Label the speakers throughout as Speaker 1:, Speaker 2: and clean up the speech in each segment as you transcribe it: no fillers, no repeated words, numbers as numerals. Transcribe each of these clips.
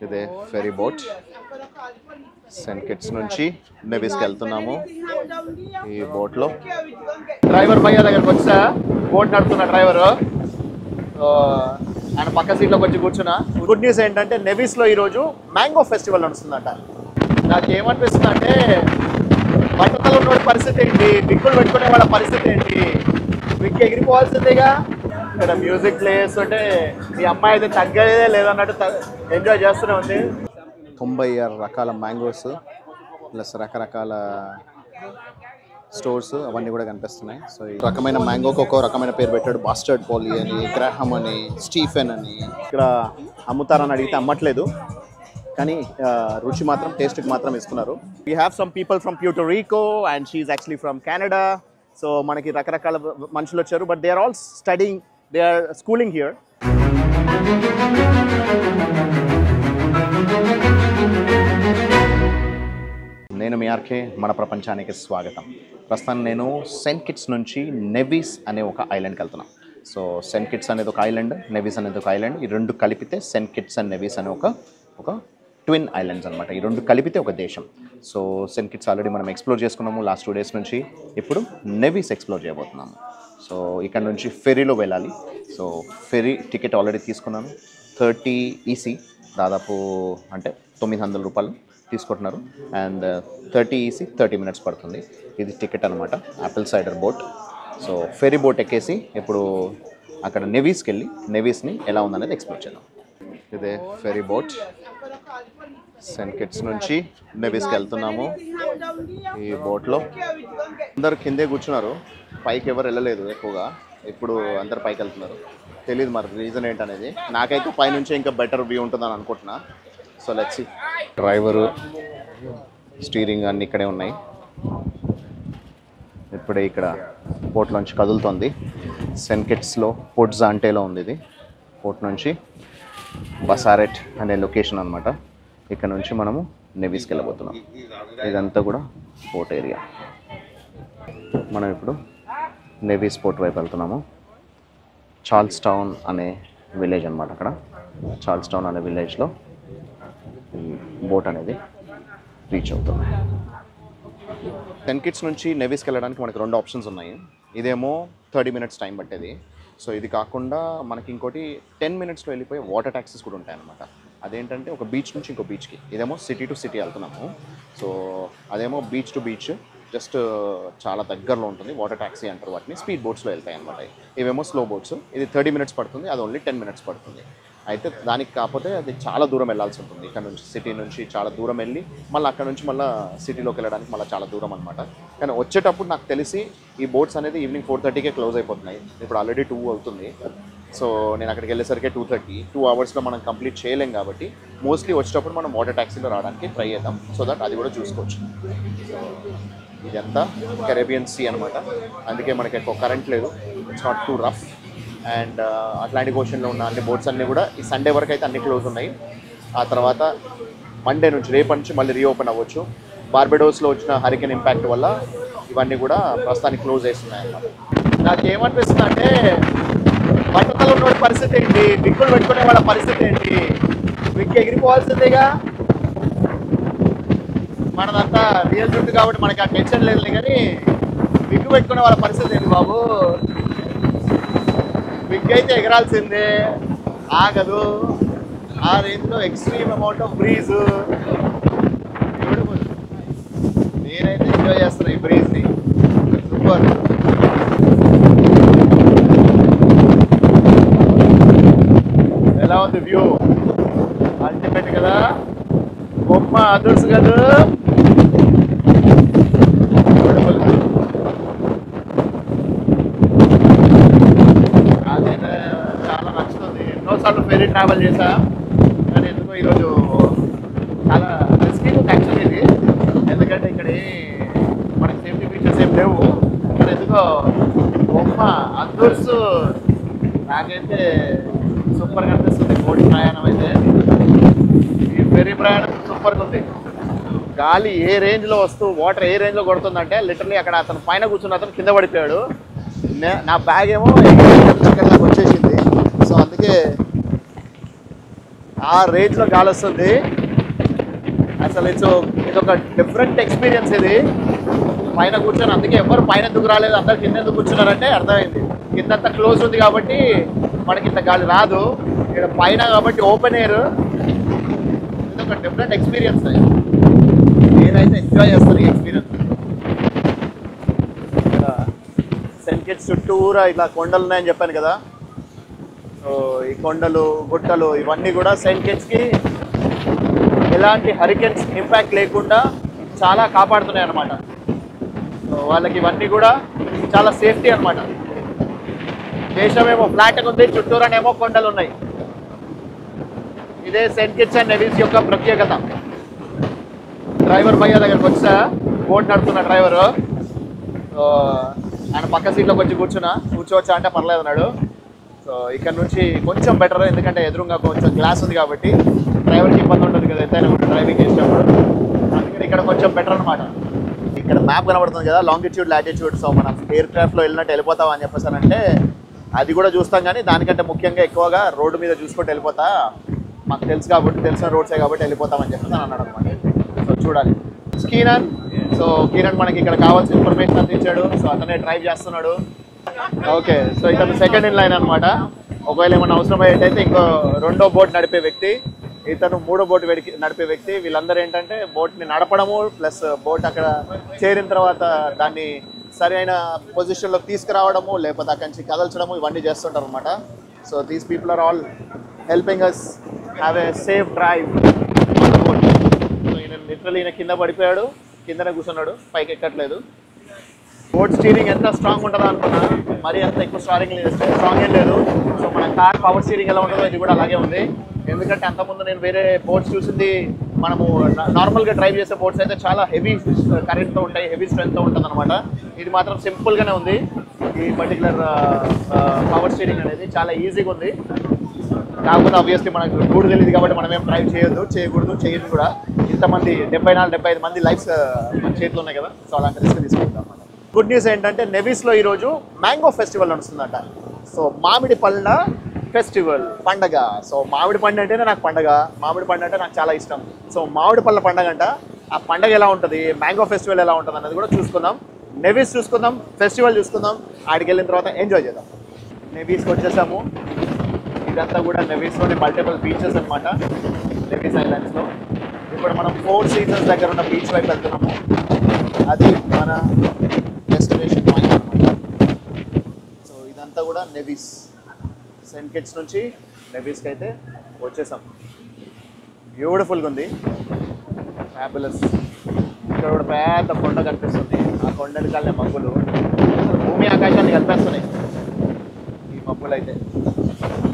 Speaker 1: ఇదే fairy boat Saint Kitts నుంచి నెవీస్కి వెళ్తున్నాము. ఈ బోట్లో డ్రైవర్ భయ్య దగ్గరకు వచ్చా, బోట్ నడుపుతున్న డ్రైవరు. ఆయన పక్క సీట్లోకి వచ్చి కూర్చున్నా. గుడ్ న్యూస్ ఏంటంటే నెవీస్లో ఈరోజు మ్యాంగో ఫెస్టివల్ నడుస్తుందంట. నాకు ఏమనిపిస్తుంది అంటే బట్టతలు ఉన్న పరిస్థితి ఏంటి, విక్కులు పెట్టుకునే వాళ్ళ పరిస్థితి ఏంటి, విక్కి ఎగిరిపోవాల్సిందేగా. ఇక్కడ మ్యూజిక్ ప్లే చేస్తుంటే ఈ అమ్మాయి అయితే తగ్గేదే లేదన్నట్టు ఎంజాయ్ చేస్తూనే ఉంది. 96 రకాల మ్యాంగోస్ ప్లస్ రకరకాల స్టోర్స్ అవన్నీ కూడా కనిపిస్తున్నాయి. సో ఈ రకమైన మ్యాంగోకి ఒక్కో రకమైన పేరు పెట్టాడు. బాస్టర్డ్ పోలీ అని, గ్రాహమ్ అని, స్టీఫెన్ అని. ఇక్కడ అమ్ముతారని అడిగితే అమ్మట్లేదు, కానీ రుచి మాత్రం టేస్ట్కి మాత్రం ఇస్తున్నారు. We have some people from Puerto Rico and she is actually from Canada. So మనకి రకరకాల మనుషులు వచ్చారు, but they are all studying, they are schooling here. నేను మీ ఆర్కే, మన ప్రపంచానికి స్వాగతం. ప్రస్తుతం నేను సెయింట్ కిట్స్ నుంచి నెవీస్ అనే ఒక ఐలాండ్కి వెళ్తున్నాను. సో సెయింట్ కిట్స్ అనేది ఒక ఐలాండ్, నెవీస్ అనేది ఒక ఐలాండ్. ఈ రెండు కలిపితే సెయింట్ కిట్స్ అండ్ నెవీస్ అనే ఒక ట్విన్ ఐలాండ్స్ అనమాట. ఈ రెండు కలిపితే ఒక దేశం. సో సెయింట్ కిట్స్ ఆల్రెడీ మనం ఎక్స్ప్లోర్ చేసుకున్నాము లాస్ట్ 2 days నుంచి. ఇప్పుడు నెవీస్ ఎక్స్ప్లోర్ చేయబోతున్నాము. సో ఇక్కడ నుంచి ఫెరీలో వెళ్ళాలి. సో ఫెరీ టికెట్ ఆల్రెడీ తీసుకున్నాను. 30 EC, దాదాపు అంటే 900 రూపాయలు తీసుకుంటున్నారు. అండ్ 30 EC 30 minutes పడుతుంది. ఇది టికెట్ అనమాట, Apple cider boat. So fairy boat ఎక్కేసి ఇప్పుడు అక్కడ నెవీస్కి వెళ్ళి నెవీస్ని ఎలా ఉందనేది ఎక్స్ప్లోర్ చేద్దాం. ఇదే ఫెరీ బోట్, సెయింట్ కిట్స్ నుంచి నెవీస్కి వెళ్తున్నాము. ఈ బోట్లో అందరు కిందే కూర్చున్నారు, పైకి ఎవరు వెళ్ళలేదు ఎక్కువగా. ఇప్పుడు అందరు పైకి వెళ్తున్నారు, తెలియదు మరి రీజన్ ఏంటనేది. నాకైతే పైనుంచి ఇంకా బెటర్ వ్యూ ఉంటుందని అనుకుంటున్నా. So let's see. Driver, steering అన్నీ ఇక్కడే ఉన్నాయి. ఇప్పుడే ఇక్కడ బోట్లోంచి కదులుతోంది. సెయింట్ కిట్స్లో పోర్ట్ జాంటేలో ఉంది ఇది. పోర్ట్ నుంచి బసారెట్ అనే లొకేషన్ అనమాట. ఇక్కడ నుంచి మనము నెవీస్కి వెళ్ళబోతున్నాం. ఇదంతా కూడా పోర్ట్ ఏరియా. మనం ఇప్పుడు నెవీస్ పోర్ట్ వైపు వెళ్తున్నాము. చార్ల్స్ టౌన్ అనే విలేజ్ అనమాట. అక్కడ చార్ల్స్ టౌన్ అనే విలేజ్లో బోట్ అనేది రీచ్ అవుతుంది. సెయింట్ కిట్స్ నుంచి నెవీస్కి వెళ్ళడానికి మనకి 2 ఆప్షన్స్ ఉన్నాయి. ఇదేమో 30 minutes టైం పట్టేది. సో ఇది కాకుండా మనకి ఇంకోటి 10 minutesలో వెళ్ళిపోయే వాటర్ ట్యాక్సీస్ కూడా ఉంటాయి అన్నమాట. అదేంటంటే ఒక బీచ్ నుంచి ఇంకో బీచ్కి, ఇదేమో సిటీ టు సిటీ వెళ్తున్నాము. సో అదేమో బీచ్ టు బీచ్, జస్ట్ చాలా దగ్గరలో ఉంటుంది. వాటర్ ట్యాక్సీ అంటారు వాటిని. స్పీడ్ బోట్స్లో వెళ్తాయి అనమాట. ఇవేమో స్లో బోట్స్. ఇది 30 minutes పడుతుంది, అది ఓన్లీ 10 minutes పడుతుంది. అయితే దానికి కాకపోతే అది చాలా దూరం వెళ్ళాల్సి ఉంటుంది. ఇక్కడ నుంచి సిటీ నుంచి చాలా దూరం వెళ్ళి మళ్ళీ అక్కడ నుంచి మళ్ళీ సిటీలోకి వెళ్ళడానికి మళ్ళీ చాలా దూరం అనమాట. కానీ వచ్చేటప్పుడు నాకు తెలిసి ఈ బోట్స్ అనేది ఈవినింగ్ 4:30కే క్లోజ్ అయిపోతున్నాయి. ఇప్పుడు ఆల్రెడీ 2 అవుతుంది. సో నేను అక్కడికి వెళ్ళేసరికి 2:30. 2 hours మనం కంప్లీట్ చేయలేం కాబట్టి మోస్ట్లీ వచ్చేటప్పుడు మనం వాటర్ ట్యాక్సీలో రావడానికి ట్రై చేద్దాం, సో దట్ అది కూడా చూసుకోవచ్చు. సో ఇదంతా కరేబియన్ సీ అనమాట. అందుకే మనకి ఎక్కువ కరెంట్ లేదు, it's not too rough. And Atlantic ఓషన్లో ఉన్న అన్ని బోట్స్ అన్నీ కూడా ఈ సండే వరకు అయితే అన్ని క్లోజ్ ఉన్నాయి. ఆ తర్వాత మండే నుంచి, రేపటి నుంచి మళ్ళీ రీఓపెన్ అవ్వచ్చు. బార్బెడోస్లో వచ్చిన హరికేన్ ఇంపాక్ట్ వల్ల ఇవన్నీ కూడా ప్రస్తుతానికి క్లోజ్ చేస్తున్నాయి అన్నమాట. నాకు ఏమనిపిస్తుంది అంటే బట్టతలు ఉన్న పరిస్థితి ఏంటి, విక్కులు పెట్టుకునే వాళ్ళ పరిస్థితి ఏంటి, విక్కి ఎగిరిపోవాల్సిందేగా. మనదంతా రియల్ జుట్టు కాబట్టి మనకి ఆ టెన్షన్ లేదు, కానీ విగ్గు పెట్టుకునే వాళ్ళ పరిస్థితి ఏంటి బాబు. విగ్ అయితే ఎగరాల్సిందే, ఆగదు. ఆ రేంజ్లో extreme amount of breeze. Beautiful. నేనైతే ఎంజాయ్ చేస్తున్నా ఈ బ్రీజ్ని. సూపర్. ఎలా ఉంది వ్యూ? అల్టిమేట్ కదా, బొమ్మ అదర్స్ కదా. అదే చాలా నచ్చుతుంది. ఎన్నోసార్లు ఫెరీ ట్రావెల్ చేశా, కానీ ఎందుకో ఈరోజు చాలా రిస్కీ యాక్చువల్లీ ఇది. ఎందుకంటే ఇక్కడ మనకి సేఫ్టీ ఫీచర్స్ ఏం లేవు. కానీ ఎందుకో బొమ్మ అదర్స్ నాకైతే సూపర్గా అనిపిస్తుంది. బోట్ ప్రయాణం అయితే, ఈ ఫెరీ ప్రయాణం సూపర్గా ఉంది. గాలి ఏ రేంజ్లో వస్తూ వాటర్ ఏ రేంజ్లో కొడుతుందంటే లిటరలీ అక్కడ అతను పైన కూర్చున్న అతను కింద పడిపోయాడు. నా బ్యాగ్ ఏమో దగ్గరలోకి వచ్చేసింది. సో అందుకే
Speaker 2: ఆ రేంజ్లో గాలి వస్తుంది. అసలు ఇదొక డిఫరెంట్ ఎక్స్పీరియన్స్ ఇది. పైన కూర్చొని, అందుకే ఎవరు పైన ఎందుకు రాలేదు, అందరు కింద ఎందుకు కూర్చున్నారంటే అర్థమైంది. కిందంతా క్లోజ్ ఉంది కాబట్టి మనకి ఇంత గాలి రాదు. ఇక్కడ పైన కాబట్టి ఓపెన్ ఎయిర్. ఇదొక డిఫరెంట్ ఎక్స్పీరియన్స్. నేనైతే ఎంజాయ్ చేస్తాను ఈ ఎక్స్పీరియన్స్. ఇక్కడ సెయింట్ కిట్స్ చుట్టూరా ఇలా కొండలు ఉన్నాయని చెప్పాను కదా. సో ఈ కొండలు, గుట్టలు ఇవన్నీ కూడా సెయింట్ కిట్స్కి ఎలాంటి హరికేన్స్ ఇంపాక్ట్ లేకుండా చాలా కాపాడుతున్నాయి అన్నమాట. సో వాళ్ళకి ఇవన్నీ కూడా చాలా సేఫ్టీ అన్నమాట. దేశమేమో ఫ్లాట్గా ఉంది, చుట్టూరానేమో కొండలు ఉన్నాయి. ఇదే సెయింట్ కిట్స్ అండ్ నెవిస్ యొక్క ప్రత్యేకత. డ్రైవర్ భయ్య దగ్గరకు వచ్చా, బోట్ నడుపుతున్న డ్రైవరు. సో ఆయన పక్క సీట్లోకి వచ్చి కూర్చోవచ్చా అంటే పర్లేదు అన్నాడు. సో ఇక్కడ నుంచి కొంచెం బెటర్, ఎందుకంటే ఎదురుగా కొంచెం గ్లాస్ ఉంది కాబట్టి డ్రైవర్కి ఇబ్బంది ఉంటుంది కదా ఎంతైనా కూడా డ్రైవింగ్ చేసినప్పుడు. అందుకని ఇక్కడ కొంచెం బెటర్ అనమాట. ఇక్కడ మ్యాప్ కనబడుతుంది కదా, లాంగిట్యూడ్, లాటిట్యూడ్. సో మనం ఎయిర్ క్రాఫ్ట్లో వెళ్ళినట్టు వెళ్ళిపోతాం అని చెప్పేసానంటే అది కూడా చూస్తాం, కానీ దానికంటే ముఖ్యంగా ఎక్కువగా రోడ్డు మీద చూసుకుంటూ వెళ్ళిపోతా, మాకు తెలుసు కాబట్టి, తెలిసిన రోడ్సే కాబట్టి వెళ్ళిపోతామని చెప్పేసి అన్నాడు అనమాట. సో చూడాలి కీనన్. సో కీనన్ మనకి ఇక్కడ కావాల్సిన ఇన్ఫర్మేషన్ అందించాడు. సో అతనే డ్రైవ్ చేస్తున్నాడు. ఓకే, సో ఇతను సెకండ్ ఇన్ లైన్ అనమాట. ఒకవేళ ఏమైనా అవసరం అయ్యేటైతే ఇంకో రెండో బోట్ నడిపే వ్యక్తి, ఇతను మూడో బోట్ నడిపే వ్యక్తి. వీళ్ళందరూ ఏంటంటే బోట్ని నడపడము ప్లస్ బోట్ అక్కడ చేరిన తర్వాత దాన్ని సరైన పొజిషన్లోకి తీసుకురావడము, లేకపోతే అక్కడి నుంచి కదల్చడము, ఇవన్నీ చేస్తుంటారు అనమాట. So these people are all helping us have a safe drive on the boat. So ఈయన కింద పడిపోయాడు, కిందనే కూర్చున్నాడు, పైకి ఎక్కట్లేదు. బోట్ స్టీరింగ్ ఎంత స్ట్రాంగ్ ఉంటుందో అనుకున్నా, మరి అంత ఎక్కువ స్ట్రాంగ్ ఏం లేదు. సో మన కార్ పవర్ స్టీరింగ్ ఎలా ఉంటుందో ఇది కూడా అలాగే ఉంది. ఎందుకంటే అంతకుముందు నేను వేరే బోట్స్ చూసింది, మనము నార్మల్గా డ్రైవ్ చేసే బోట్స్ అయితే చాలా హెవీ కరెంట్తో ఉంటాయి, హెవీ స్ట్రెంగ్త్తో ఉంటుంది అనమాట. ఇది మాత్రం సింపుల్గానే ఉంది. ఈ పర్టికులర్ పవర్ స్టీరింగ్ అనేది చాలా ఈజీగా ఉంది. కాకపోతే ఆబ్వియస్లీ మనకు రూట్ తెలియదు కాబట్టి మనం ఏం డ్రైవ్ చేయకూడదు, చేయదు కూడా. ఇంతమంది 74-75 మంది లైఫ్స్ మన చేతిలో ఉన్నాయి కదా. సో అలాంటి రిస్క్ తీసుకుంటాం అనమాట. గుడ్ న్యూస్ ఏంటంటే నెవిస్లో ఈరోజు మ్యాంగో ఫెస్టివల్ నడుస్తుందంట. సో మామిడి పళ్ళ ఫెస్టివల్, పండగ. సో మామిడి పండు అంటేనే నాకు పండగ, మామిడి పండు అంటే నాకు చాలా ఇష్టం. సో మామిడి పళ్ళ పండగ అంట. ఆ పండగ ఎలా ఉంటుంది, మ్యాంగో ఫెస్టివల్ ఎలా ఉంటుంది అన్నది కూడా చూసుకుందాం. నెవిస్ చూసుకుందాం, ఫెస్టివల్ చూసుకుందాం. ఆడికి వెళ్ళిన తర్వాత ఎంజాయ్ చేద్దాం. నెవిస్కి వచ్చేసాము. ఇదంతా కూడా నెవిస్లోని మల్టిపుల్ బీచెస్ అనమాట, నెవిస్ ఐలాండ్స్లో. ఇప్పుడు మనం 4 సీజన్స్ దగ్గర ఉన్న బీచ్ వైపు వెళ్తున్నాము. అది మన డెస్టినేషన్ పాయింట్ అనమాట. సో ఇదంతా కూడా నెవిస్. సెయింట్ కిట్స్ నుంచి నెవిస్కి అయితే వచ్చేసాం. బ్యూటిఫుల్గా ఉంది, ఫ్యాబులస్. ఇక్కడ కూడా పెద్ద కొండ కనిపిస్తుంది. ఆ కొండని కాలే మబ్బులు భూమి ఆకాశాన్ని కనిపిస్తున్నాయి. ఈ మబ్బులు అయితే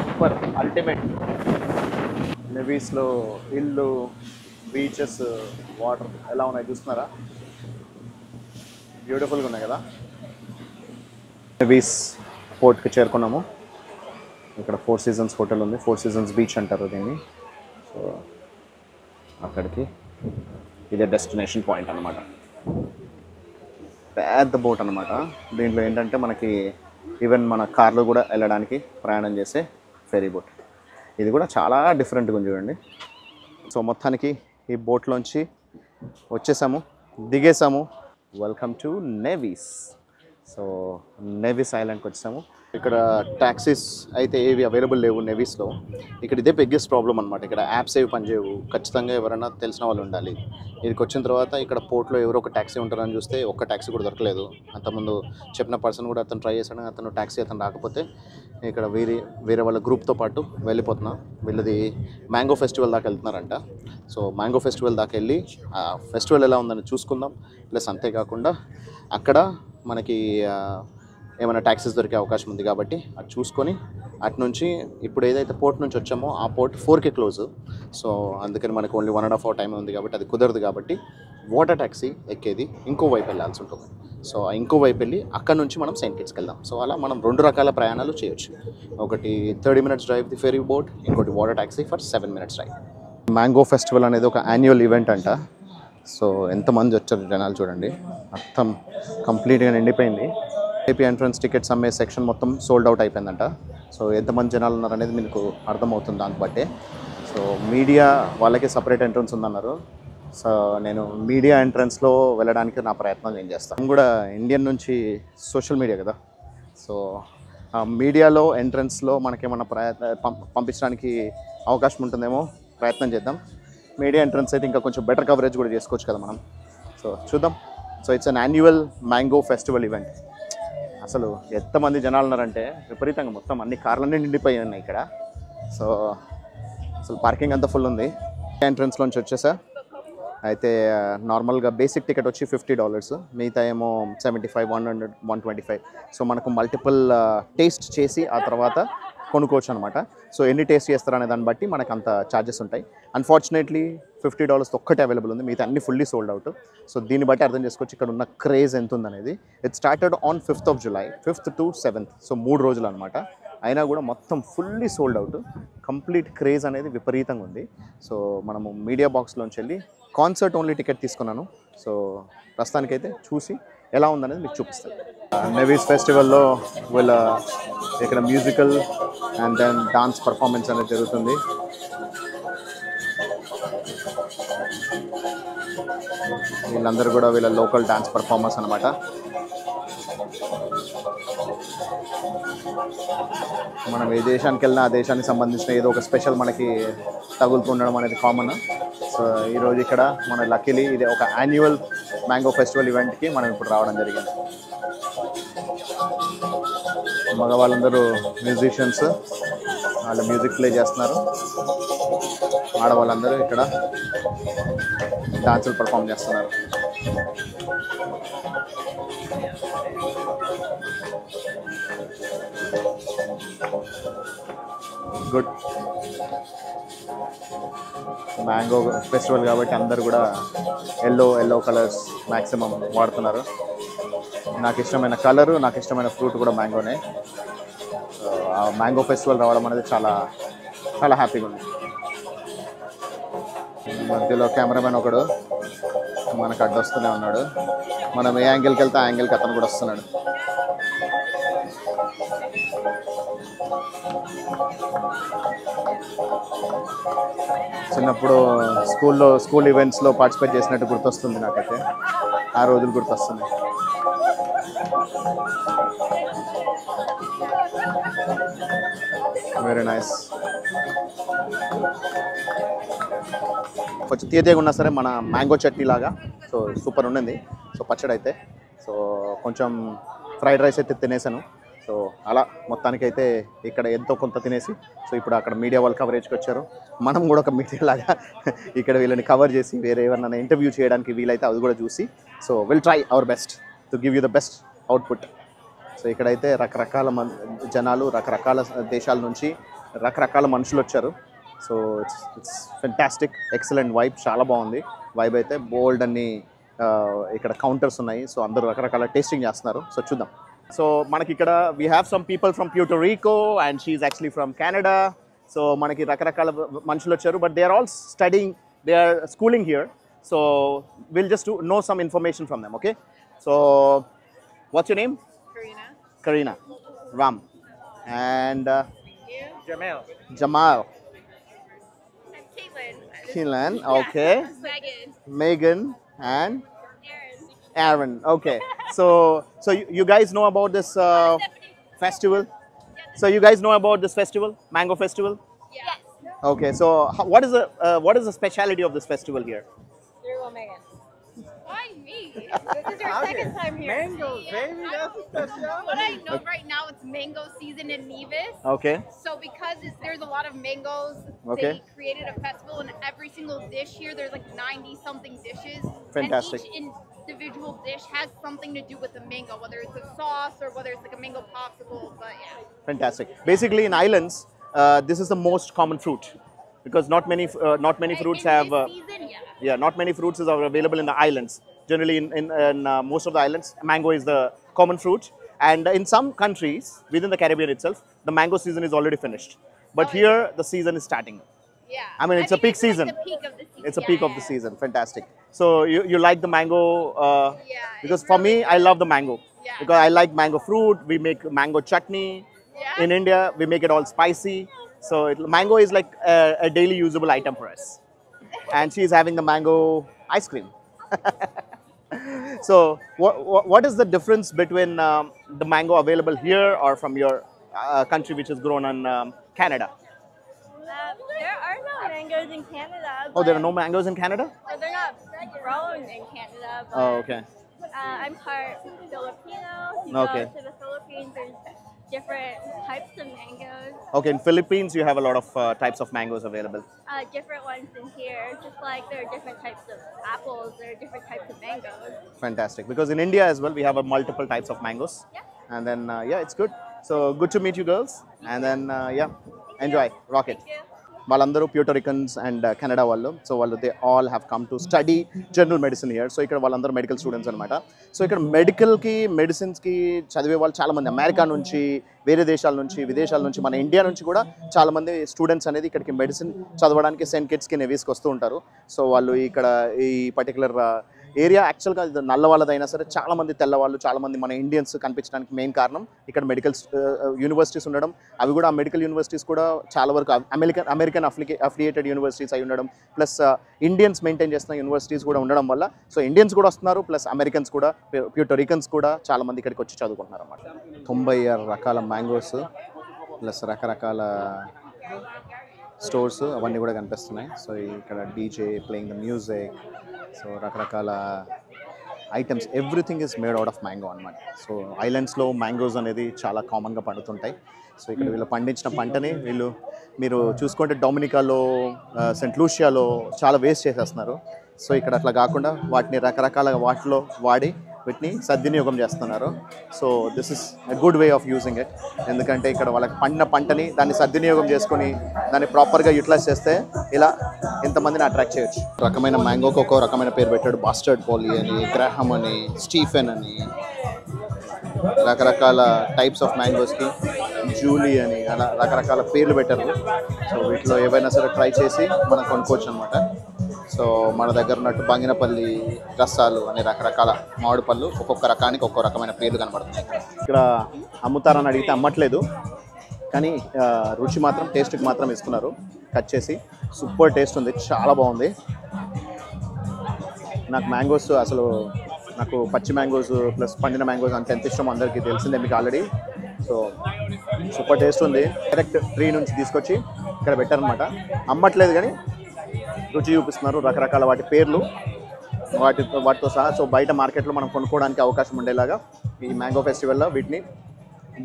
Speaker 2: సూపర్, అల్టిమేట్. నెవిస్లో ఇల్లు, బీచెస్, వాటర్ ఎలా ఉన్నాయి చూస్తున్నారా? బ్యూటిఫుల్గా ఉన్నాయి కదా. నెవిస్ పోర్ట్కి చేరుకున్నాము. ఇక్కడ 4 సీజన్స్ హోటల్ ఉంది, 4 సీజన్స్ బీచ్ అంటారు దీన్ని. సో అక్కడికి ఇదే డెస్టినేషన్ పాయింట్ అనమాట. పెద్ద బోట్ అనమాట. దీంట్లో ఏంటంటే మనకి ఈవెన్ మన కార్లో కూడా వెళ్ళడానికి ప్రయాణం చేసే ఫెరీ బోట్. ఇది కూడా చాలా డిఫరెంట్గా ఉంది చూడండి. సో మొత్తానికి ఈ బోట్లోంచి వచ్చేసాము, దిగేసాము. Welcome to Nevis. So Nevis ఐలాండ్కి వచ్చేసాము. ఇక్కడ ట్యాక్సీస్ అయితే ఏవి అవైలబుల్ లేవు నెవిస్లో. ఇక్కడ ఇదే బిగ్గెస్ట్ ప్రాబ్లం అనమాట. ఇక్కడ యాప్స్ ఏవి పనిచేయవు. ఖచ్చితంగా ఎవరైనా తెలిసిన వాళ్ళు ఉండాలి. ఇక్కడికి వచ్చిన తర్వాత ఇక్కడ పోర్ట్లో ఎవరో ఒక ట్యాక్సీ ఉంటారని చూస్తే ఒక్క ట్యాక్సీ కూడా దొరకలేదు. అంతకుముందు చెప్పిన పర్సన్ కూడా అతను ట్రై చేశాడు, అతను ట్యాక్సీ రాకపోతే ఇక్కడ వేరే వాళ్ళ గ్రూప్తో పాటు వెళ్ళిపోతున్నా. వీళ్ళది మ్యాంగో ఫెస్టివల్ దాకా వెళ్తున్నారంట. సో మ్యాంగో ఫెస్టివల్ దాకా వెళ్ళి ఆ ఫెస్టివల్ ఎలా ఉందని చూసుకుందాం. ప్లస్ అంతేకాకుండా అక్కడ మనకి ఏమైనా ట్యాక్సీస్ దొరికే అవకాశం ఉంది కాబట్టి అది చూసుకొని అటు నుంచి ఇప్పుడు ఏదైతే పోర్ట్ నుంచి వచ్చామో ఆ పోర్ట్ 4కి క్లోజ్. సో అందుకని మనకు ఓన్లీ 1.5 hour టైం ఉంది కాబట్టి అది కుదరదు. కాబట్టి వాటర్ ట్యాక్సీ ఎక్కేది ఇంకో వైపు వెళ్ళాల్సి ఉంటుంది. సో ఇంకో వైపు వెళ్ళి అక్కడ నుంచి మనం సెయింట్ కిట్స్కి వెళ్దాం. సో అలా మనం 2 రకాల ప్రయాణాలు చేయొచ్చు. ఒకటి 30 minutes drive the ferry boat, ఇంకోటి water taxi for 7 minutes drive. Mango festival అనేది ఒక యాన్యువల్ ఈవెంట్ అంట. సో ఎంతమంది వచ్చారు జనాలు చూడండి, మొత్తం కంప్లీట్గా నిండిపోయింది. ఏపీ ఎంట్రన్స్ టికెట్స్ అమ్మే సెక్షన్ మొత్తం సోల్డ్ అవుట్ అయిపోయిందంట. సో ఎంతమంది జనాలు ఉన్నారనేది మీకు అర్థమవుతుంది దాన్ని బట్టే.
Speaker 1: సో మీడియా వాళ్ళకి సపరేట్ ఎంట్రన్స్ ఉందన్నారు. సో నేను మీడియా ఎంట్రన్స్లో వెళ్ళడానికి నా ప్రయత్నం నేను చేస్తాను. నేను కూడా ఇండియన్ నుంచి సోషల్ మీడియా కదా, సో మీడియాలో ఎంట్రన్స్లో మనకేమన్నా పంపించడానికి అవకాశం ఉంటుందేమో, ప్రయత్నం చేద్దాం. మీడియా ఎంట్రన్స్ అయితే ఇంకా కొంచెం బెటర్ కవరేజ్ కూడా చేసుకోవచ్చు కదా మనం. సో చూద్దాం. So it's an annual mango festival event. అసలు ఎంతమంది జనాలు ఉన్నారంటే విపరీతంగా, మొత్తం అన్ని కార్లన్నీ నిండిపోయి ఉన్నాయి ఇక్కడ. సో అసలు పార్కింగ్ అంతా ఫుల్ ఉంది. ఎంట్రన్స్లోంచి వచ్చేసా. అయితే నార్మల్గా బేసిక్ టికెట్ వచ్చి $50, మిగతా ఏమో 75, 100, 125. సో మనకు మల్టిపుల్ టేస్ట్ చేసి ఆ తర్వాత కొనుక్కోవచ్చు అనమాట. సో ఎన్ని టేస్ట్ చేస్తారనే దాన్ని బట్టి మనకు అంత ఛార్జెస్ ఉంటాయి. అన్ఫార్చునేట్లీ $50 ఒక్కటే అవైలబుల్ ఉంది, మిగతా అన్ని ఫుల్లీ సోల్డ్ అవుట్. సో దీన్ని బట్టి అర్థం చేసుకోవచ్చు ఇక్కడ ఉన్న క్రేజ్ ఎంత ఉందనేది. It started on 5th July, 5th to 7th, so 3 రోజులు అనమాట. అయినా కూడా మొత్తం fully sold out. Complete craze అనేది విపరీతంగా ఉంది. సో మనము మీడియా బాక్స్లోంచి వెళ్ళి కాన్సర్ట్ ఓన్లీ టికెట్ తీసుకున్నాను. సో ప్రస్తుతానికైతే చూసి ఎలా ఉందనేది మీకు చూపిస్తాను. నెవీస్ ఫెస్టివల్లో వీళ్ళ ఇక్కడ musical and then dance performance అనేది జరుగుతుంది. వీళ్ళందరూ కూడా వీళ్ళ లోకల్ డాన్స్ పర్ఫార్మర్స్ అనమాట. మనం ఏ దేశానికి వెళ్ళినా ఆ దేశానికి సంబంధించిన ఏదో ఒక స్పెషల్ మనకి తగులుతుండడం అనేది కామన్. సో ఈరోజు ఇక్కడ మన లక్కీలీ ఇది ఒక యాన్యువల్ మ్యాంగో ఫెస్టివల్ ఈవెంట్కి మనం ఇప్పుడు రావడం జరిగింది. మగవాళ్ళందరూ మ్యూజిషియన్స్, వాళ్ళు మ్యూజిక్ ప్లే చేస్తున్నారు. ఆడవాళ్ళందరూ ఇక్కడ డాన్సులు పర్ఫామ్ చేస్తున్నారు. గుడ్. మ్యాంగో ఫెస్టివల్ కాబట్టి అందరు కూడా ఎల్లో కలర్స్ మ్యాక్సిమం వాడుతున్నారు. నాకు ఇష్టమైన కలరు, నాకు ఇష్టమైన ఫ్రూట్ కూడా మ్యాంగోనే. ఆ మ్యాంగో ఫెస్టివల్ రావడం అనేది చాలా చాలా హ్యాపీగా ఉంది. మధ్యలో కెమెరామెన్ ఒకడు మనకు అడ్డొస్తూనే ఉన్నాడు. మనం ఏ యాంగిల్కి వెళ్తే ఆ యాంగిల్కి అతను కూడా వస్తున్నాడు. చిన్నప్పుడు స్కూల్ ఈవెంట్స్లో పార్టిసిపేట్ చేసినట్టు గుర్తొస్తుంది నాకైతే. ఆ రోజులు గుర్తొస్తుంది. Very nice. కొంచెం తీయగా ఉన్నా సరే మన మ్యాంగో చట్నీ లాగా, సో సూపర్ ఉండింది. సో పచ్చడి అయితే, సో కొంచెం ఫ్రైడ్ రైస్ అయితే తినేసాను. సో అలా మొత్తానికైతే ఇక్కడ ఎంతో కొంత తినేసి, సో ఇప్పుడు అక్కడ మీడియా వాళ్ళు కవరేజ్కి వచ్చారు. మనం కూడా ఒక మీడియా లాగా ఇక్కడ వీళ్ళని కవర్ చేసి వేరే ఎవరినైనా ఇంటర్వ్యూ చేయడానికి వీలైతే అది కూడా చూసి, so will try our best to give you the best output. So ఇక్కడైతే రకరకాల జనాలు, రకరకాల దేశాల నుంచి రకరకాల మనుషులు వచ్చారు. So it's fantastic, excellent vibe, చాలా బాగుంది వైబ్ అయితే. బోల్డ్ అన్ని ఇక్కడ కౌంటర్స్ ఉన్నాయి. సో అందరూ రకరకాల టేస్టింగ్ చేస్తున్నారు. సో చూద్దాం. సో మనకి ఇక్కడ we have some people from Puerto Rico and she actually from Canada. So మనకి రకరకాల మనుషులు వచ్చారు, but they are all studying, they are schooling here. So will just know some information from them. Okay, so what's your name? Karina. Ram. And Jamal. Caitlin. Okay. Megan and Aaron. Okay. So you guys know about this festival? So you guys know about this festival, Mango Festival?
Speaker 3: Yes.
Speaker 1: Okay. So what is the speciality of this festival here?
Speaker 3: You're Megan. Why me? This is your second time here.
Speaker 4: Mangoes, baby, that's a special.
Speaker 3: What I know right now, it's mango season in Nevis.
Speaker 1: Okay.
Speaker 3: So because there's a lot of mangoes,
Speaker 1: Okay.
Speaker 3: they created a festival, and every single dish here, there's like 90-something dishes.
Speaker 1: Fantastic.
Speaker 3: And each individual dish has something to do with the mango, whether it's a sauce or whether it's like a mango popsicle. But yeah.
Speaker 1: Fantastic. Basically, in islands, this is the most common fruit because not many fruits
Speaker 3: In
Speaker 1: have.
Speaker 3: this season, yeah.
Speaker 1: Not many fruits are available in the islands. Generally, in most of the islands, mango is the common fruit. And in some countries within the Caribbean itself, the mango season is already finished. But
Speaker 3: Oh,
Speaker 1: here, the season is starting.
Speaker 3: Yeah.
Speaker 1: I mean, it's a
Speaker 3: think
Speaker 1: peak
Speaker 3: it's
Speaker 1: season.
Speaker 3: Like the peak of the season.
Speaker 1: It's a
Speaker 3: Yeah,
Speaker 1: peak of
Speaker 3: yeah,
Speaker 1: the
Speaker 3: yeah.
Speaker 1: season. Fantastic. So you like the mango?
Speaker 3: Yeah,
Speaker 1: Because
Speaker 3: it's
Speaker 1: for me,
Speaker 3: really
Speaker 1: I
Speaker 3: good.
Speaker 1: love the mango.
Speaker 3: Yeah.
Speaker 1: Because I like mango fruit. We make mango chutney.
Speaker 3: Yeah.
Speaker 1: In India, we make it all spicy.
Speaker 2: So mango is like a daily usable item for us. And she's having the mango ice cream. So what is the difference between the mango available here or from your country which is grown in Canada?
Speaker 5: There are no mangoes in Canada.
Speaker 2: Oh, there are no mangoes in Canada?
Speaker 5: But they're not grown in Canada. But,
Speaker 2: Oh, okay.
Speaker 5: I'm part Filipino. You
Speaker 2: Okay.
Speaker 5: go to the Philippines, there's different types of mangoes.
Speaker 2: Okay, in Philippines you have a lot of types of mangoes available.
Speaker 5: Different ones in here. Just like there are different types of apples, there are different types of mangoes.
Speaker 2: Fantastic. Because in India as well we have multiple types of mangoes.
Speaker 5: Yeah.
Speaker 2: And then yeah, it's good. So good to meet you girls. And then yeah, enjoy, rock it.
Speaker 5: Thank you.
Speaker 2: వాళ్ళందరూ ప్యూటోరికన్స్ and Canada వాళ్ళు. So వాళ్ళు they all have come to study general medicine here. So ఇక్కడ వాళ్ళందరూ medical students అనమాట. So ఇక్కడ మెడికల్కి మెడిసిన్స్కి చదివే వాళ్ళు చాలామంది అమెరికా నుంచి, వేరే దేశాల నుంచి, విదేశాల నుంచి, మన ఇండియా నుంచి కూడా చాలామంది స్టూడెంట్స్ అనేది ఇక్కడికి మెడిసిన్ చదవడానికి సెయింట్ కిట్స్కి నెవీస్కి వస్తూ ఉంటారు. సో వాళ్ళు ఇక్కడ ఈ పర్టికులర్ ఏరియా యాక్చువల్గా నల్ల వాళ్ళదైనా సరే చాలామంది తెల్లవాళ్ళు, చాలామంది మన ఇండియన్స్ కనిపించడానికి మెయిన్ కారణం ఇక్కడ మెడికల్ యూనివర్సిటీస్ ఉండడం. అవి కూడా ఆ మెడికల్ యూనివర్సిటీస్ కూడా చాలా వరకు అమెరికన్ అఫిలియేటెడ్ యూనివర్సిటీస్ అయి ఉండడం, ప్లస్ ఇండియన్స్ మెయింటైన్ చేస్తున్న యూనివర్సిటీస్ కూడా ఉండడం వల్ల సో ఇండియన్స్ కూడా వస్తున్నారు, ప్లస్ అమెరికన్స్ కూడా, ప్యూటోరికన్స్ కూడా చాలామంది ఇక్కడికి వచ్చి చదువుకుంటున్నారు అన్నమాట. 96 రకాల మ్యాంగోస్ ప్లస్ రకరకాల స్టోర్స్ అవన్నీ కూడా కనిపిస్తున్నాయి. సో ఇక్కడ DJ playing the music, so రకరకాల items, everything is made out of mango అనమాట. సో ఐలాండ్స్లో మ్యాంగోస్ అనేది చాలా కామన్గా పండుతుంటాయి. సో ఇక్కడ వీళ్ళు పండించిన పంటని వీళ్ళు మీరు చూసుకుంటే డొమినికాలో, సెంట్ లూషియాలో చాలా వేస్ట్ చేసేస్తున్నారు. సో ఇక్కడ అట్లా కాకుండా వాటిని రకరకాల వాటిలో వాడి వీటిని సద్వినియోగం చేస్తున్నారు. So this is a good way of using it. ఎందుకంటే ఇక్కడ వాళ్ళకి పండిన పంటని దాన్ని సద్వినియోగం చేసుకొని దాన్ని ప్రాపర్గా యూటిలైజ్ చేస్తే ఇలా ఇంతమందిని అట్రాక్ట్ చేయొచ్చు. రకమైన మ్యాంగోకి ఒక్కో రకమైన పేరు పెట్టాడు. బాస్టర్డ్ పోలీ అని, గ్రాహమ్ అని, స్టీఫెన్ అని, రకరకాల టైప్స్ ఆఫ్ మ్యాంగోస్కి జూలీ అని అలా రకరకాల పేర్లు పెట్టారు. సో వీటిలో ఏవైనా సరే ట్రై చేసి మనం కొనుక్కోవచ్చు అనమాట. సో మన దగ్గర ఉన్నట్టు బంగినపల్లి రసాలు అనే రకరకాల మామిడి పళ్ళు ఒక్కొక్క రకానికి ఒక్కొక్క రకమైన పేర్లు కనబడుతున్నాయి. ఇక్కడ అమ్ముతారని అడిగితే అమ్మట్లేదు, కానీ రుచి మాత్రం, టేస్ట్కి మాత్రం ఇస్తున్నారు. కట్ చేసి సూపర్ టేస్ట్ ఉంది, చాలా బాగుంది. నాకు మ్యాంగోస్ అసలు నాకు పచ్చి మ్యాంగోస్ ప్లస్ పండిన మ్యాంగోస్ అంత ఎంత ఇష్టం అందరికీ తెలిసిందే మీకు ఆల్రెడీ. సో సూపర్ టేస్ట్ ఉంది. డైరెక్ట్ ట్రీ నుంచి తీసుకొచ్చి ఇక్కడ పెట్టారనమాట. అమ్మట్లేదు కానీ రుచి చూపిస్తున్నారు, రకరకాల వాటి పేర్లు వాటితో సహా. సో బయట మార్కెట్లో మనం కొనుక్కోవడానికి అవకాశం ఉండేలాగా ఈ మ్యాంగో ఫెస్టివల్లో వీటిని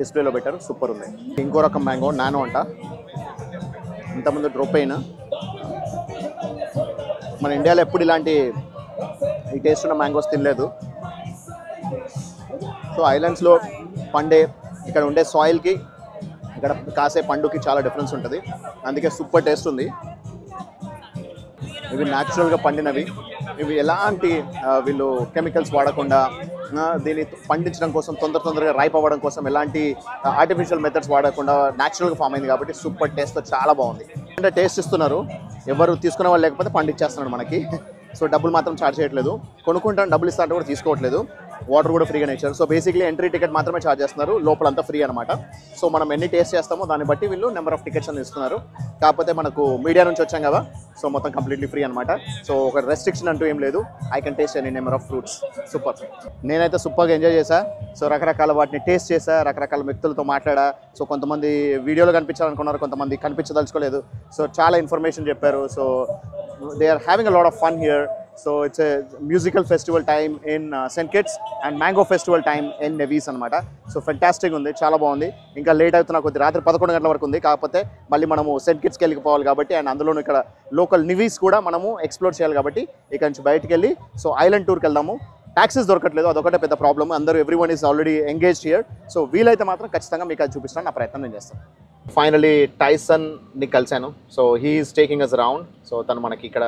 Speaker 2: డిస్ప్లేలో పెట్టారు. సూపర్ ఉంది. ఇంకో రకం మ్యాంగో నానో అంట, ఇంతకుముందు డ్రాప్ అయినా. మన ఇండియాలో ఎప్పుడు ఇలాంటి ఈ టేస్ట్ ఉన్న మ్యాంగోస్ తినలేదు. సో ఐలాండ్స్లో పండే ఇక్కడ ఉండే సాయిల్కి ఇక్కడ కాసే పండుకి చాలా డిఫరెన్స్ ఉంటుంది, అందుకే సూపర్ టేస్ట్ ఉంది. ఇవి న్యాచురల్గా పండినవి, ఇవి ఎలాంటి వీళ్ళు కెమికల్స్ వాడకుండా దీన్ని పండించడం కోసం తొందరగా రైప్ అవ్వడం కోసం ఎలాంటి ఆర్టిఫిషియల్ మెథడ్స్ వాడకుండా న్యాచురల్గా ఫామ్ అయింది కాబట్టి సూపర్ టేస్ట్తో చాలా బాగుంది. అంటే టేస్ట్ ఇస్తున్నారు, ఎవరు తీసుకునే వాళ్ళు లేకపోతే పండించేస్తున్నాడు మనకి. సో డబ్బులు మాత్రం ఛార్జ్ చేయట్లేదు, కొనుక్కుంటాను డబ్బులు ఇస్తా అంటే కూడా తీసుకోవట్లేదు. వాటర్ కూడా ఫ్రీగానే ఇచ్చారు. సో బేసిక్లీ ఎంట్రీ టికెట్ మాత్రమే ఛార్జ్ చేస్తున్నారు, లోపలంతా ఫ్రీ అనమాట. సో మనం ఎన్ని టేస్ట్ చేస్తామో దాన్ని బట్టి వీళ్ళు నెంబర్ ఆఫ్ టికెట్స్ అని ఇస్తున్నారు. కాకపోతే మనకు మీడియా నుంచి వచ్చాం కదా, సో మొత్తం కంప్లీట్లీ ఫ్రీ అనమాట. సో ఒక రెస్ట్రిక్షన్ అంటూ ఏం లేదు. I can taste any number of fruits. Super. నేనైతే సూపర్గా ఎంజాయ్ చేశా. సో రకరకాల వాటిని టేస్ట్ చేశా, రకరకాల వ్యక్తులతో మాట్లాడా. సో కొంతమంది వీడియోలో కనిపించాలనుకున్నారు, కొంతమంది కనిపించదలుచుకోలేదు. సో చాలా ఇన్ఫర్మేషన్ చెప్పారు. So they are having a lot of fun here. So it's a musical festival time in St. Kitts and mango festival time in Nevis అనమాట. సో ఫెంటాస్టిక్ ఉంది, చాలా బాగుంది. ఇంకా లేట్ అవుతున్నా కొద్ది, రాత్రి 11 గంటల వరకు ఉంది. కాకపోతే మళ్ళీ మనము సెయింట్ కిట్స్కి వెళ్ళిపోవాలి కాబట్టి, అండ్ అందులోనూ ఇక్కడ లోకల్ నివీస్ కూడా మనము ఎక్స్ప్లోర్ చేయాలి కాబట్టి ఇక్కడ నుంచి బయటికి వెళ్ళి సో ఐలాండ్ టూర్కి వెళ్దాము. ట్యాక్సీస్ దొరకట్లేదు, అదొకటే పెద్ద ప్రాబ్లమ్. అందరూ everyone is already engaged here. So వీలైతే మాత్రం ఖచ్చితంగా మీకు అది చూపిస్తాను, నా ప్రయత్నం నేను చేస్తాను. ఫైనలీ టైసన్ని కలిశాను. So he is taking us round. So తను మనకి ఇక్కడ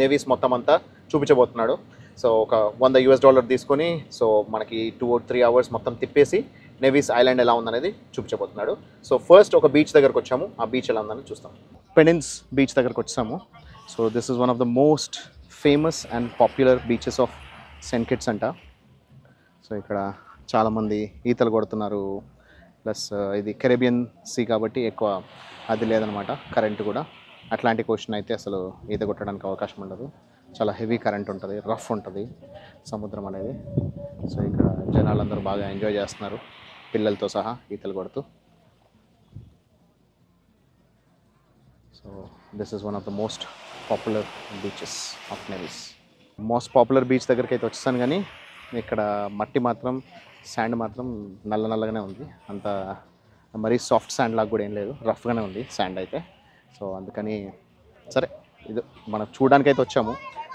Speaker 2: నేవీస్ మొత్తం అంతా చూపించబోతున్నాడు. సో ఒక $100 తీసుకొని సో మనకి 2 or 3 hours మొత్తం తిప్పేసి నేవీస్ ఐలాండ్ ఎలా ఉందనేది చూపించబోతున్నాడు. సో ఫస్ట్ ఒక బీచ్ దగ్గరకు వచ్చాము, ఆ బీచ్ ఎలా ఉందని చూస్తాం. పెనిన్స్ బీచ్ దగ్గరకు వచ్చాము. So this is one of the most famous and popular beaches of Saint kits అంట. సో ఇక్కడ చాలామంది ఈతలు కొడుతున్నారు,
Speaker 1: ప్లస్ ఇది కెరేబియన్ సీ కాబట్టి ఎక్కువ అది లేదనమాట. కరెంట్ కూడా అట్లాంటిక్ ఓషన్ అయితే అసలు ఈత కొట్టడానికి అవకాశం ఉండదు. చాలా హెవీ కరెంట్ ఉంటుంది, రఫ్ ఉంటుంది సముద్రం అనేది. సో ఇక్కడ జనాలందరూ బాగా ఎంజాయ్ చేస్తున్నారు పిల్లలతో సహా ఈతలు కొడుతూ. So this is one of the most popular beaches of Nevis. Most popular beach దగ్గరికి అయితే వచ్చేసాను, కానీ ఇక్కడ మట్టి మాత్రం శాండ్ మాత్రం నల్లగానే ఉంది. అంత మరీ సాఫ్ట్ శాండ్ లాగా కూడా ఏం లేదు, రఫ్గానే ఉంది శాండ్ అయితే. సో అందుకని సరే ఇది మనం చూడడానికి అయితే వచ్చాము,